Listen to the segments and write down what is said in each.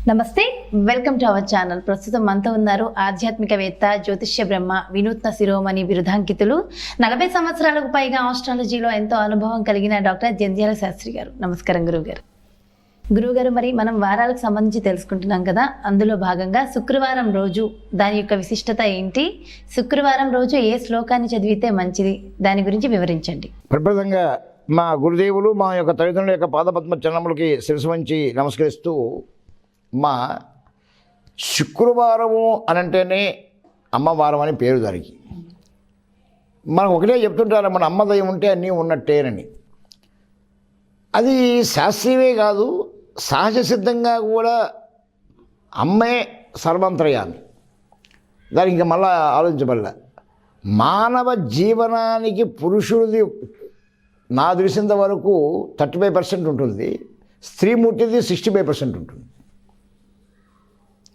నమస్తే, welcome to our channel. ప్రస్తుతం మనతో ఉన్నారు ఆధ్యాత్మికవేత్త, జ్యోతిష్య బ్రహ్మ, వినూత్న శిరోమణి బిరుదాంకితులు, 40 సంవత్సరాలకు పైగా ఆస్ట్రాలజీలో ఎంతో అనుభవం కలిగిన డాక్టర్ జంధ్యాల శాస్త్రి గారు. నమస్కారం గురువుగారు. గురువుగారు, మరి మనం వారాలకు సంబంధించి తెలుసుకుంటున్నాం కదా, అందులో భాగంగా శుక్రవారం రోజు దాని యొక్క విశిష్టత ఏంటి, శుక్రవారం రోజు ఏ శ్లోకాన్ని చదివితే మంచిది, దాని గురించి వివరించండి. ప్రప్రదంగా మా గురుదేవులు, మా యొక్క తల్లిదండ్రుల యొక్క పాదపద్మ చరణములకి శిరసు వంచి నమస్కరిస్తూ, మా శుక్రవారము అనంటేనే అమ్మవారం అని పేరు దానికి. మనం ఒకటే చెప్తుంటారు, మన అమ్మ దయ ఉంటే అన్నీ ఉన్నట్టేనని. అది శాస్త్రీయమే కాదు, సహజ సిద్ధంగా కూడా అమ్మే సర్వంతర్యామి. దానికి ఇంకా మళ్ళా ఆలోచించబడలే. మానవ జీవనానికి పురుషుడిది నా తెలిసినంత వరకు 35% ఉంటుంది, స్త్రీమూర్తిది 65% ఉంటుంది.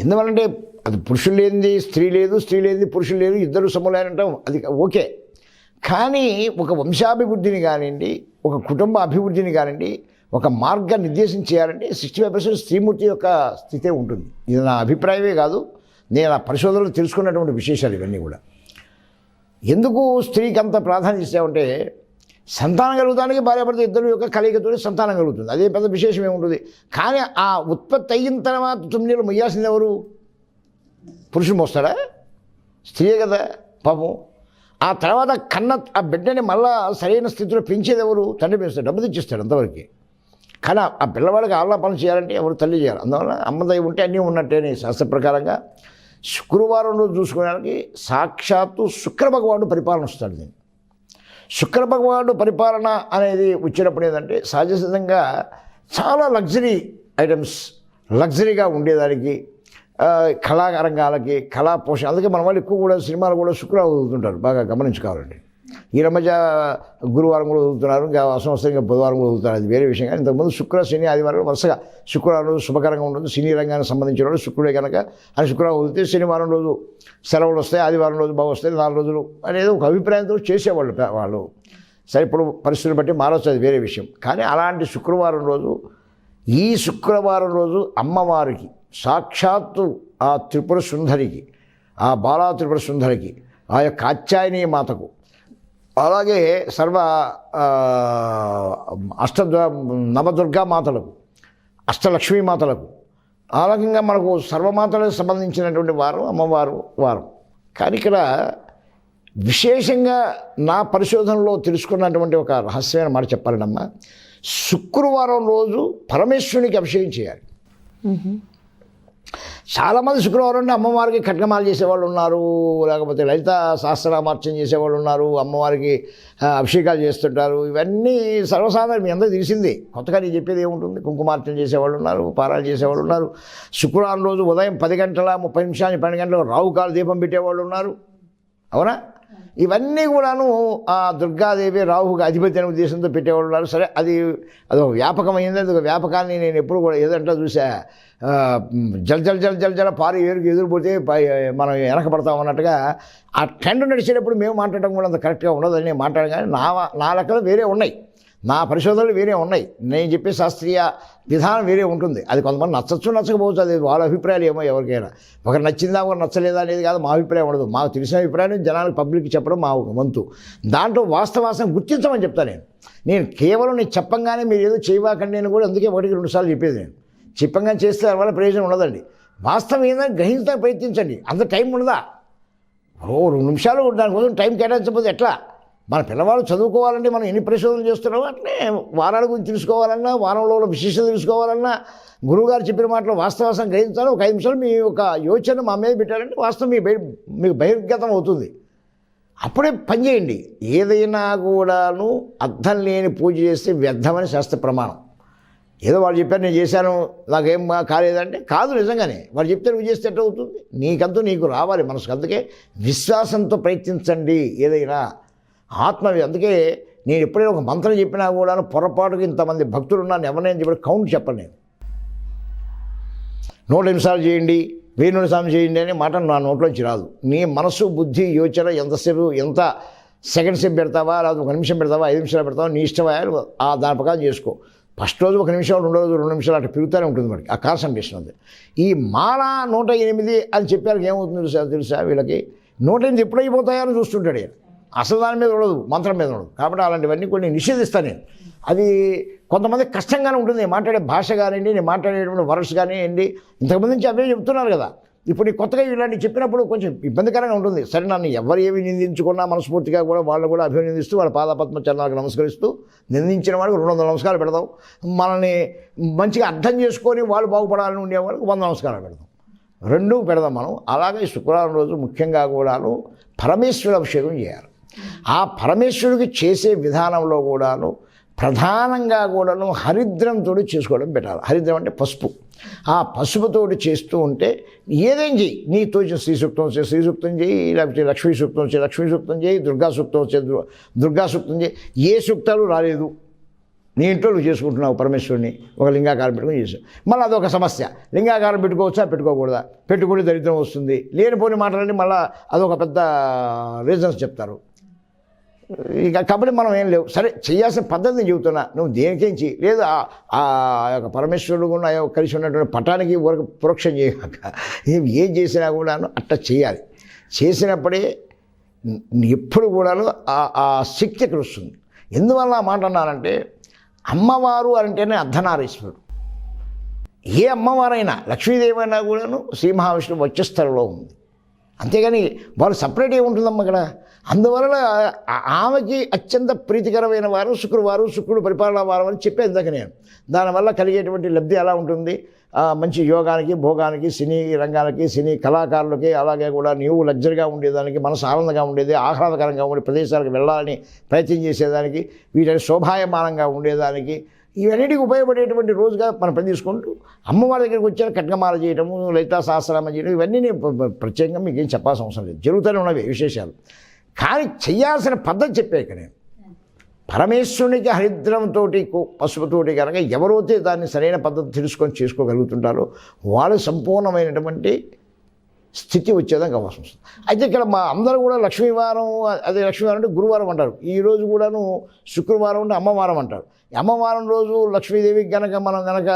ఎందువల్లంటే అది పురుషులు లేనిది స్త్రీ లేదు, స్త్రీ లేనిది పురుషులు లేదు, ఇద్దరు సమూలైనంటాం, అది ఓకే. కానీ ఒక వంశాభివృద్ధిని కానివ్వండి, ఒక కుటుంబ అభివృద్ధిని కానివ్వండి, ఒక మార్గాన్ని నిర్దేశం చేయాలంటే 65% స్త్రీమూర్తి యొక్క స్థితే ఉంటుంది. ఇది నా అభిప్రాయమే కాదు, నేను ఆ పరిశోధనలు తెలుసుకున్నటువంటి విశేషాలు ఇవన్నీ కూడా. ఎందుకు స్త్రీకి అంత ప్రాధాన్యత ఇస్తామంటే, సంతానం కలుగుతానికి భార్యాభర్త ఇద్దరు యొక్క కలయికతో సంతానం కలుగుతుంది, అదే పెద్ద విశేషం ఏముంటుంది. కానీ ఆ ఉత్పత్తి అయిన తర్వాత 9 నెలలు మొయ్యాల్సింది ఎవరు? పురుషుడు మోస్తాడా? స్త్రీయే కదా పాపం. ఆ తర్వాత ఆ బిడ్డని మళ్ళా సరైన స్థితిలో పెంచేది ఎవరు? తండ్రి పెంచుతాడు, డబ్బు తెచ్చిస్తాడు అంతవరకు. కానీ ఆ పిల్లవాడికి ఆలాపన చేయాలంటే ఎవరు? తల్లి చేయాలి. అందువల్ల అమ్మదయ ఉంటే అన్నీ ఉన్నట్టేనే శాస్త్ర ప్రకారంగా. శుక్రవారం రోజు చూసుకోవడానికి సాక్షాత్తు శుక్ర భగవానుడు పరిపాలన వస్తాడు. దీన్ని శుక్ర భగవానుడు పరిపాలన అనేది వచ్చినప్పుడు ఏంటంటే, సహజసిద్ధంగా చాలా లగ్జరీ ఐటమ్స్, లగ్జరీగా ఉండేదానికి, కళారంగాలకి, కళా పోషణ. అందుకే మన వాళ్ళు ఎక్కువ కూడా సినిమాలు కూడా శుక్రవారం వదులుతుంటారు, బాగా గమనించుకోవాలండి. ఈ మధ్య గురువారం కూడా వదులుతున్నారు, ఇంకా సంవత్సరంగా బుధవారం కూడా వదులుతారు, అది వేరే విషయం. కానీ ఇంతకుముందు శుక్ర, శని, ఆదివారం వరుసగా శుక్రవారం రోజు శుభకరంగా ఉంటుంది. సినీ రంగానికి సంబంధించిన వాళ్ళు శుక్రుడే కనుక అని శుక్రవారం వదిలితే శనివారం రోజు సెలవులు వస్తాయి, ఆదివారం రోజు బాగా వస్తాయి, 4 రోజులు అనేది ఒక అభిప్రాయంతో చేసేవాళ్ళు వాళ్ళు. సరే, ఇప్పుడు పరిస్థితులు బట్టి మారవచ్చు, అది వేరే విషయం. కానీ అలాంటి శుక్రవారం రోజు, ఈ శుక్రవారం రోజు అమ్మవారికి, సాక్షాత్తు ఆ త్రిపుర సుందరికి, ఆ బాలా త్రిపుర సుందరికి, ఆ యొక్క కాత్యాయని మాతకు, అలాగే నవదుర్గా మాతలకు, అష్టలక్ష్మీ మాతలకు, ఆ రకంగా మనకు సర్వమాతలకు సంబంధించినటువంటి వారం అమ్మవారు వారం. కానీ ఇక్కడ విశేషంగా నా పరిశోధనలో తెలుసుకున్నటువంటి ఒక రహస్యమైన మాట చెప్పాలనమ్మా, శుక్రవారం రోజు పరమేశ్వరునికి అభిషేకం చేయాలి. చాలామంది శుక్రవారం అంటే అమ్మవారికి ఖడ్గమాలు చేసేవాళ్ళు ఉన్నారు, లేకపోతే లలిత సహస్రనామార్చన చేసేవాళ్ళు ఉన్నారు, అమ్మవారికి అభిషేకాలు చేస్తుంటారు. ఇవన్నీ సర్వసాధారణ, మీ అందరూ తెలిసిందే, కొత్తగా నేను చెప్పేది ఏముంటుంది. కుంకుమార్చన చేసేవాళ్ళు ఉన్నారు, పారాయణ చేసేవాళ్ళు ఉన్నారు. శుక్రవారం రోజు ఉదయం 10:30 12 గంటలకు రావుకాల దీపం పెట్టేవాళ్ళు ఉన్నారు, అవునా? ఇవన్నీ కూడాను ఆ దుర్గాదేవి రాహుకి అధిపతి అనే ఉద్దేశంతో పెట్టేవాళ్ళు ఉన్నారు. సరే, అదొక వ్యాపకమైంది. అది ఒక వ్యాపకాన్ని నేను ఎప్పుడు కూడా ఏదంటే చూసా, జల పారి ఏరుకు ఎదురుపోతే మనం వెనకబడతాం అన్నట్టుగా ఆ ట్రెండ్ నడిచేటప్పుడు మేము మాట్లాడడం కూడా అంత కరెక్ట్గా ఉండదని నేను మాట్లాడను. కానీ నా లెక్కలు వేరే ఉన్నాయి, నా పరిశోధనలు వేరే ఉన్నాయి, నేను చెప్పే శాస్త్రీయ విధానం వేరే ఉంటుంది. అది కొంతమంది నచ్చచ్చు, నచ్చకపోవచ్చు, అది వాళ్ళ అభిప్రాయాలు ఏమో. ఎవరికైనా ఒకరు నచ్చిందా ఒకరు నచ్చలేదా అనేది కాదు మా అభిప్రాయం ఉండదు. మాకు తెలిసిన అభిప్రాయాన్ని జనాలకు పబ్లిక్కి చెప్పడం మా వంతు. దాంట్లో వాస్తవాసం గుర్తించమని చెప్తాను నేను కేవలం నేను చెప్పంగానే మీరు ఏదో చేయవాకండి నేను కూడా అందుకే 1-2 సార్లు చెప్పేది. నేను చెప్పంగానే చేస్తే వల్ల ప్రయోజనం ఉండదండి. వాస్తవం ఏందని గ్రహించడానికి ప్రయత్నించండి. అంత టైం ఉండదా? 2 నిమిషాలు దానికోసం టైం కేటాయించకపోతే ఎట్లా? మన పిల్లవాళ్ళు చదువుకోవాలంటే మనం ఎన్ని పరిశోధనలు చేస్తున్నామో అట్లే వారాల గురించి తెలుసుకోవాలన్నా, వారంలో విశేషత తెలుసుకోవాలన్నా, గురువుగారు చెప్పిన మాటలు వాస్తవాసం గ్రహించాలి. ఒక 5 నిమిషాలు మీ యొక్క యోచన మా మీద పెట్టారంటే వాస్తవం మీకు బహిర్గతం అవుతుంది. అప్పుడే పని చేయండి. ఏదైనా కూడాను అర్థం లేని పూజ చేస్తే వ్యర్థమని శాస్త్ర ప్రమాణం. ఏదో వాళ్ళు చెప్పారు నేను చేశాను నాకేం కాలేదంటే కాదు, నిజంగానే వాళ్ళు చెప్తే నువ్వు చేస్తే ఎట్లా అవుతుంది? నీకంతూ నీకు రావాలి మనసుకు. అందుకే విశ్వాసంతో ప్రయత్నించండి ఏదైనా అందుకే నేను ఎప్పుడైనా ఒక మంత్రం చెప్పినా కూడా పొరపాటుగా ఇంతమంది భక్తులు ఉన్నాను ఎవరైనా చెప్పి కౌంట్ చెప్పను నేను. 100 నిమిషాలు చేయండి, 1000 నిమిషాలు చేయండి అనే మాట నా నోట్లోంచి రాదు. నీ మనసు, బుద్ధి, యోచన ఎంతసేపు, ఎంత సెకండ్ సేపు పెడతావా, లేదా 1 నిమిషం పెడతావా, 5 నిమిషాలు పెడతావా, నీ ఇష్టమయ్యాలి. దాని ప్రకారం చేసుకో. ఫస్ట్ రోజు 1 నిమిషం, రెండో రోజు 2 నిమిషాలు అట్లా పెరుగుతూనే ఉంటుంది మనకి ఆ కాన్సన్ట్రేషన్ ఉంది. ఈ మాల 108 అని చెప్పారు, ఏమవుతుంది తెలుసా వీళ్ళకి 108 ఎప్పుడైపోతాయో అని చూస్తుంటాడు ఈయన. అసలు దాని మీద ఉండదు, మంత్రం మీద ఉండదు. కాబట్టి అలాంటివన్నీ కొన్ని నిషేధిస్తాను నేను. అది కొంతమంది కష్టంగానే ఉంటుంది, మాట్లాడే భాష కానివ్వండి, నేను మాట్లాడేటువంటి వర్డ్స్ కానివ్వండి. ఇంతకుముందు నుంచి అవే చెప్తున్నారు కదా. ఇప్పుడు నీ కొత్తగా ఇలాంటి చెప్పినప్పుడు కొంచెం ఇబ్బందికరంగా ఉంటుంది. సరే, నన్ను ఎవరు ఏమి నిందించుకున్నా మనస్ఫూర్తిగా కూడా వాళ్ళు కూడా అభినందిస్తూ వాళ్ళ పాదపద్మ చరణాలకు నమస్కరిస్తూ, నిందించిన వాళ్ళకి 200 నమస్కారాలు పెడదాం. మనల్ని మంచిగా అర్థం చేసుకొని వాళ్ళు బాగుపడాలని ఉండే వాళ్ళకి 100 నమస్కారాలు పెడదాం. 2 పెడదాం మనం. అలాగే శుక్రవారం రోజు ముఖ్యంగా కూడాను పరమేశ్వరుడు అభిషేకం చేయాలి. ఆ పరమేశ్వరుడికి చేసే విధానంలో కూడాను ప్రధానంగా కూడాను హరిద్రంతో చేసుకోవడం పెట్టాలి. హరిద్రం అంటే పసుపు. ఆ పసుపుతోటి చేస్తూ ఉంటే ఏదేం చేయి, నీతో శ్రీ సూక్తం వచ్చే శ్రీ సూక్తం చేయి, లేకపోతే లక్ష్మీ సూక్తం వచ్చే లక్ష్మీ సూక్తం చేయి, దుర్గా సూక్తం వచ్చే దుర్గా సూక్తం చేయి. ఏ సూక్తాలు రాలేదు, నీ ఇంట్లో నువ్వు చేసుకుంటున్నావు పరమేశ్వరుని ఒక లింగాకారం పెట్టుకొని చేసావు. మళ్ళీ అదొక సమస్య. లింగాకారం పెట్టుకోవచ్చా, పెట్టుకోకూడదా, పెట్టుకుంటే దరిద్రం వస్తుంది, లేనిపోని మాటలని మళ్ళీ అదొక పెద్ద రీజన్స్ చెప్తారు. ఇక కాబట్టి మనం ఏం లేవు. సరే, చేయాల్సిన పద్ధతిని చెబుతున్నా, నువ్వు దేనికేం చెయ్యి. లేదు ఆ యొక్క పరమేశ్వరుడు కూడా కలిసి ఉన్నటువంటి పటానికి వరకు ప్రోక్షం చేయక ఏం చేసినా కూడాను అట్లా చేయాలి. చేసినప్పుడే ఎప్పుడు కూడాను ఆ శక్తి అక్కడ వస్తుంది. ఎందువల్ల ఆ మాట అన్నానంటే, అమ్మవారు అంటేనే అర్ధనారీశ్వరుడు. ఏ అమ్మవారైనా, లక్ష్మీదేవి అయినా కూడాను శ్రీ మహావిష్ణువు వక్షస్థలంలో ఉంది. అంతేగాని వాళ్ళు సపరేట్ ఏముంటుందమ్మ అక్కడ. అందువలన ఆమెకి అత్యంత ప్రీతికరమైన వారు శుక్రవారు, శుక్రుడు పరిపాలనా వారం అని చెప్పేది దాకా నేను. దానివల్ల కలిగేటువంటి లబ్ధి ఎలా ఉంటుంది, మంచి యోగానికి, భోగానికి, సినీ రంగానికి, సినీ కళాకారులకి, అలాగే కూడా నీవు లగ్జరీగా ఉండేదానికి, మనసు ఆనందంగా ఉండేది, ఆహ్లాదకరంగా ఉండే ప్రదేశాలకు వెళ్ళాలని ప్రయత్నం చేసేదానికి, వీటిని శోభాయమానంగా ఉండేదానికి, ఇవన్నిటికి ఉపయోగపడేటువంటి రోజుగా మనం పని తీసుకుంటూ అమ్మవారి దగ్గరికి వచ్చారు ఖడ్గమాల చేయడము, లలితా సహస్రనామం చేయడం, ఇవన్నీ నేను ప్రత్యేకంగా మీకు ఏం చెప్పాల్సిన అవసరం లేదు, జరుగుతూనే ఉన్నవి విశేషాలు. కానీ చేయాల్సిన పద్ధతి చెప్పాక నేను పరమేశ్వరునికి హరిద్రంతో పసుపుతోటి కనుక ఎవరైతే దాన్ని సరైన పద్ధతి తెలుసుకొని చేసుకోగలుగుతుంటారో వాళ్ళు సంపూర్ణమైనటువంటి స్థితి వచ్చేదానికి అవకాశం వస్తుంది. అయితే ఇక్కడ మా అందరూ కూడా లక్ష్మీవారం, అదే లక్ష్మీవారం అంటే గురువారం అంటారు, ఈరోజు కూడాను శుక్రవారం అంటే అమ్మవారం అంటారు. అమ్మవారం రోజు లక్ష్మీదేవికి కనుక మనం కనుక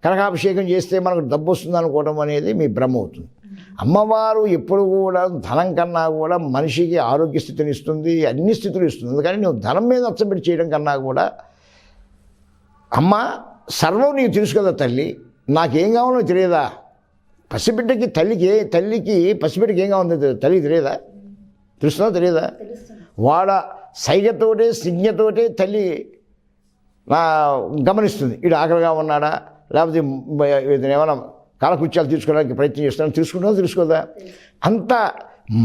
కనకాభిషేకం చేస్తే మనకు డబ్బు వస్తుంది అనుకోవడం అనేది మీ భ్రమ అవుతుంది. అమ్మవారు ఎప్పుడు కూడా ధనం కన్నా కూడా మనిషికి ఆరోగ్య స్థితిని ఇస్తుంది, అన్ని స్థితులు ఇస్తుంది. అందుకని నువ్వు ధనం మీద నచ్చబెట్టి చేయడం కన్నా కూడా, అమ్మ సర్వం నీకు తెలుసు కదా తల్లి, నాకేం కావాలో తెలియదా, పసిబిడ్డకి తల్లికి పసిబిడ్డకి ఏం కావాలో తల్లికి తెలియదా, తెలుస్తుందా తెలియదా, వాడ సైగతోటే సిజ్ఞతోటే తల్లి గమనిస్తుంది. వీడు ఆకలిగా ఉన్నాడా, లేకపోతే ఏమైనా కాలకృత్యాలు తీసుకోవడానికి ప్రయత్నం చేస్తాను, తెలుసుకోదా. అంత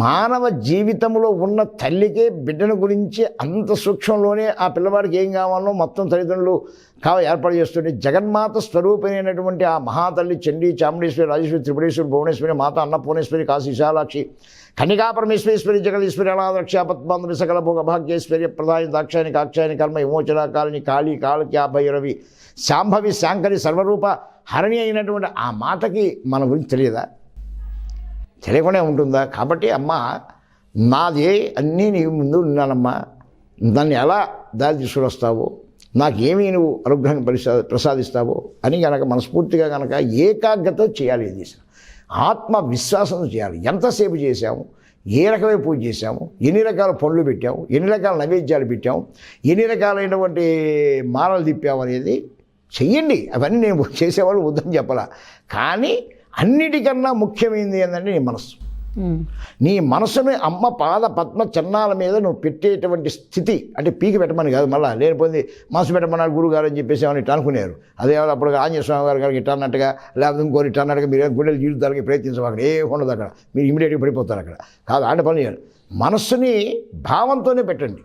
మానవ జీవితంలో ఉన్న తల్లికే బిడ్డను గురించి అంత సూక్ష్మంలోనే ఆ పిల్లవాడికి ఏం కావాలో మొత్తం తల్లిదండ్రులు ఏర్పాటు చేస్తుంటే, జగన్మాత స్వరూపమైనటువంటి ఆ మహాతల్లి చండీ, చాముండేశ్వరి, రాజేశ్వరి, త్రిపురేశ్వరి, భువనేశ్వరి, మాత అన్నపూర్ణేశ్వరి, కాశీ విశాలాక్షి, కన్నికాపరమేశ్వరేశ్వరి, జగదీశ్వరి, అనాథక్ష, పద్మాంధవి, సకల భోగ భాగ్యేశ్వరి, ప్రధాని, దాక్షాయని, కాక్షాయని, కర్మ విమోచన కాలిని, కాళీ, కాళక్యా, భైరవి, శాంభవి, శాంకరి, సర్వరూప హరణి అయినటువంటి ఆ మాటకి మన గురించి తెలియదా, తెలియకుండా ఉంటుందా. కాబట్టి అమ్మ నాదే అన్నీ నీ ముందు ఉన్నానమ్మా, దాన్ని ఎలా దారి తీసుకుని వస్తావో, నాకేమీ నువ్వు అనుగ్రహం ప్రసాదిస్తావో అని కనుక మనస్ఫూర్తిగా కనుక ఏకాగ్రత చేయాలి. ఇది ఆత్మవిశ్వాసంతో చేయాలి. ఎంతసేపు చేశాము, ఏ రకమైన పూజ చేశాము, ఎన్ని రకాల పనులు పెట్టాము, ఎన్ని రకాల నైవేద్యాలు పెట్టాము, ఎన్ని రకాలైనటువంటి మాలలు తిప్పాము అనేది చెయ్యండి. అవన్నీ నేను చేసేవాళ్ళు వద్దని చెప్పాల. కానీ అన్నిటికన్నా ముఖ్యమైనది ఏంటంటే నీ మనస్సు. నీ మనసుని అమ్మ పాద పద్మ చరణాల మీద నువ్వు పెట్టేటువంటి స్థితి, అంటే పీకి పెట్టమని కాదు, మళ్ళీ లేనిపోయింది మనసు పెట్టమన్నారు గురుగారు అని చెప్పేసి ఏమైనా ఇట్లా అనుకునేవారు. అదే అప్పుడు ఆంజనేయ స్వామి గారికి ఇట్లా అన్నట్టుగా, లేకపోతే ఇంకోటి ఇట్లా అన్నట్టుగా మీరు గుండెలు జీవితాలకి ప్రయత్నించవు. అక్కడ ఏ ఉండదు, అక్కడ మీరు ఇమీడియట్గా పడిపోతారు. అక్కడ కాదు, ఆంట పని చేయాలి. మనస్సుని భావంతోనే పెట్టండి.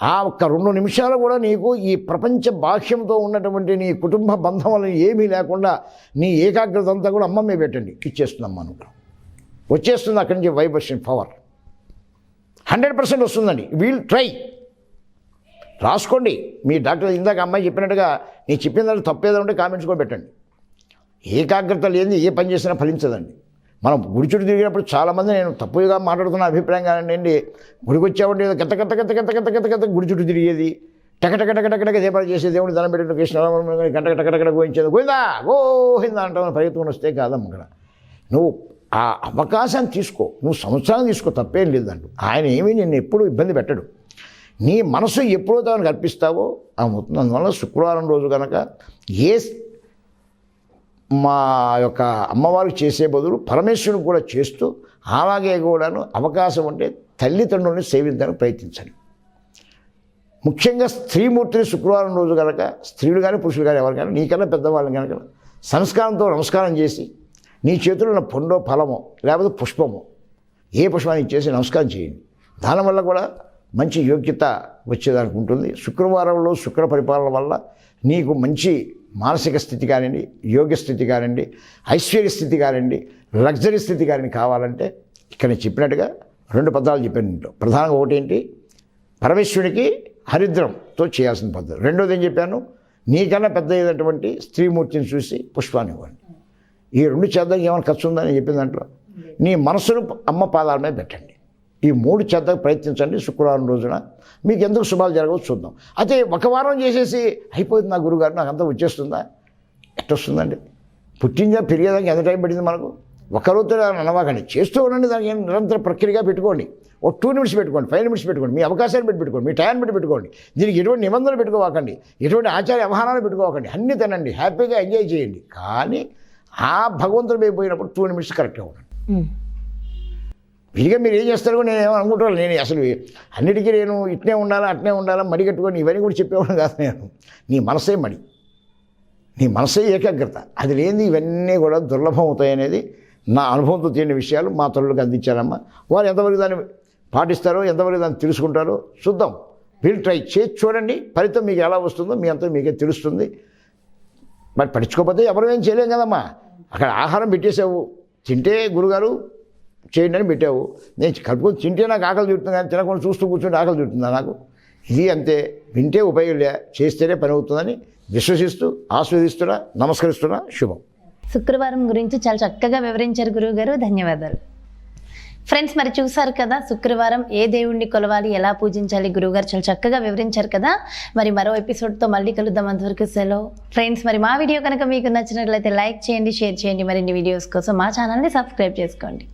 ఆ ఒక్క 2 నిమిషాలు కూడా నీకు ఈ ప్రపంచ బాహ్యంతో ఉన్నటువంటి నీ కుటుంబ బంధములు ఏమీ లేకుండా నీ ఏకాగ్రత అంతా కూడా అమ్మమ్మే పెట్టండి. ఇచ్చేస్తుందమ్మా, నువ్వు వచ్చేస్తుంది అక్కడి నుంచి వైబ్రేషన్ పవర్ 100% వస్తుందండి. వీల్ ట్రై, రాసుకోండి. మీ డాక్టర్ ఇందాక అమ్మాయి చెప్పినట్టుగా నీ చెప్పిన దాంట్లో తప్పేదో ఉంటే కామెంట్స్ కూడా పెట్టండి. ఏకాగ్రత లేని ఏ పని చేసినా ఫలించదండి. మనం గుడి చుట్టూ తిరిగినప్పుడు చాలామంది, నేను తప్పుగా మాట్లాడుతున్న అభిప్రాయం కానండి, గుడికి వచ్చామంటే గత గుడి చుట్టూ తిరిగేది, టకటకటకటక దీపాలు చేసే దేవుడు దండం పెట్టిన కృష్ణ గంట టకటకట గోయించేది గోయిందా అంటావు పరిగెత్తుకుని వస్తే కాదమ్మ ఇక్కడ. నువ్వు ఆ అవకాశాన్ని తీసుకో, నువ్వు సంవత్సరాన్ని తీసుకో, తప్పేం లేదంటూ. ఆయన ఏమీ నిన్ను ఎప్పుడూ ఇబ్బంది పెట్టడు. నీ మనసు ఎప్పుడైతే ఆయనకు అర్పిస్తావో అవుతుంది. అందువల్ల శుక్రవారం రోజు కనుక ఏ మా యొక్క అమ్మవారికి చేసే బదులు పరమేశ్వరుని కూడా చేస్తూ అలాగే కూడాను అవకాశం ఉంటే తల్లిదండ్రులని సేవించడానికి ప్రయత్నించండి. ముఖ్యంగా స్త్రీమూర్తిని శుక్రవారం రోజు కనుక స్త్రీలు కానీ పురుషులు కానీ ఎవరు కానీ నీకన్నా పెద్దవాళ్ళని కనుక సంస్కారంతో నమస్కారం చేసి నీ చేతుల్లో ఉన్న పండో ఫలమో లేకపోతే పుష్పమో ఏ పుష్పాన్ని ఇచ్చేసి నమస్కారం చేయండి. దానివల్ల కూడా మంచి యోగ్యత వచ్చేదానికి ఉంటుంది. శుక్రవారంలో శుక్ర పరిపాలన వల్ల నీకు మంచి మానసిక స్థితి కానివ్వండి, యోగ్య స్థితి కానివ్వండి, ఐశ్వర్య స్థితి కానివ్వండి, లగ్జరీ స్థితి కానివ్వండి కావాలంటే ఇక్కడ నేను చెప్పినట్టుగా 2 పదాలు చెప్పాను. ప్రధానంగా ఒకటి ఏంటి, పరమేశ్వరునికి హరిద్రంతో చేయాల్సిన పద్ధతి. రెండోది ఏం చెప్పాను, నీకన్నా పెద్ద అయినటువంటి స్త్రీమూర్తిని చూసి పుష్పాన్ని ఇవ్వండి. ఈ 2 చేద్దానికి ఏమైనా ఖర్చు ఉందని చెప్పిన దాంట్లో నీ మనసును అమ్మ పాదాల మీద పెట్టండి. ఈ 3 చేద్దానికి ప్రయత్నించండి. శుక్రవారం రోజున మీకు ఎందుకు శుభాలు జరగవచ్చు చూద్దాం. అయితే ఒక వారం చేసేసి అయిపోయింది నా గురుగారు నాకు అంతా వచ్చేస్తుందా, ఎట్టొస్తుందండి? పుట్టిందా పెరిగేదానికి ఎంత టైం పడింది మనకు? ఒకరోజు అనవాకండి, చేస్తూ ఉండండి. దానికి నిరంతర ప్రక్రియగా పెట్టుకోండి. ఒక 2 నిమిషం పెట్టుకోండి, 5 నిమిషం పెట్టుకోండి, మీ అవకాశాన్ని పెట్టుకోండి, మీ టైం పెట్టుకోండి. దీనికి ఎటువంటి నిబంధనలు పెట్టుకోవాకండి, ఎటువంటి ఆచార వ్యవహారాలు పెట్టుకోవాకండి. అన్నీ తినండి, హ్యాపీగా ఎంజాయ్ చేయండి. కానీ ఆ భగవంతుడు అయిపోయినప్పుడు 2 నిమిషం కరెక్ట్గా ఉండండి. విడిగా మీరు ఏం చేస్తారో నేను ఏమో అనుకుంటాను. నేను అసలు అన్నిటికీ నేను ఇట్నే ఉండాలా అట్నే ఉండాలా మడి కట్టుకొని ఇవన్నీ కూడా చెప్పేవాడు కాదు నేను. నీ మనసే మడి, నీ మనసే ఏకాగ్రత, అది లేని ఇవన్నీ కూడా దుర్లభం అవుతాయనేది నా అనుభవంతో తెలియని విషయాలు మా తల్లులకు అందించారమ్మా. వారు ఎంతవరకు దాన్ని పాటిస్తారో ఎంతవరకు దాన్ని తెలుసుకుంటారో చూద్దాం. వీళ్ళు ట్రై చేసి చూడండి, ఫలితం మీకు ఎలా వస్తుందో మీ అంతా మీకే తెలుస్తుంది. మరి పట్టించుకోకపోతే ఎవరు ఏం చేయలేం కదమ్మా. అక్కడ ఆహారం పెట్టేసావు, తింటే గురుగారు చేయండి అని పెట్టావు. నేను కడుపుకొని తింటే నాకు ఆకలి తీరుతుంది, కానీ తినకుండా చూస్తూ కూర్చుంటే ఆకలి తీరుతుందా నాకు? ఇది అంతే. వింటే ఉపయోగం లే, చేస్తేనే పని అవుతుందని విశ్వసిస్తూ ఆస్వాదిస్తున్నా, నమస్కరిస్తున్నా. శుభం. శుక్రవారం గురించి చాలా చక్కగా వివరించారు గురువుగారు, ధన్యవాదాలు. ఫ్రెండ్స్, మరి చూసారు కదా శుక్రవారం ఏ దేవుణ్ణి కొలవాలి, ఎలా పూజించాలి, గురువుగారు చాలా చక్కగా వివరించారు కదా. మరి మరో ఎపిసోడ్తో మళ్ళీ కలుద్దాం. అంతవరకు సెలవు ఫ్రెండ్స్. మరి మా వీడియో కనుక మీకు నచ్చినట్లయితే లైక్ చేయండి, షేర్ చేయండి. మరిన్ని వీడియోస్ కోసం మా ఛానల్ని సబ్స్క్రైబ్ చేసుకోండి.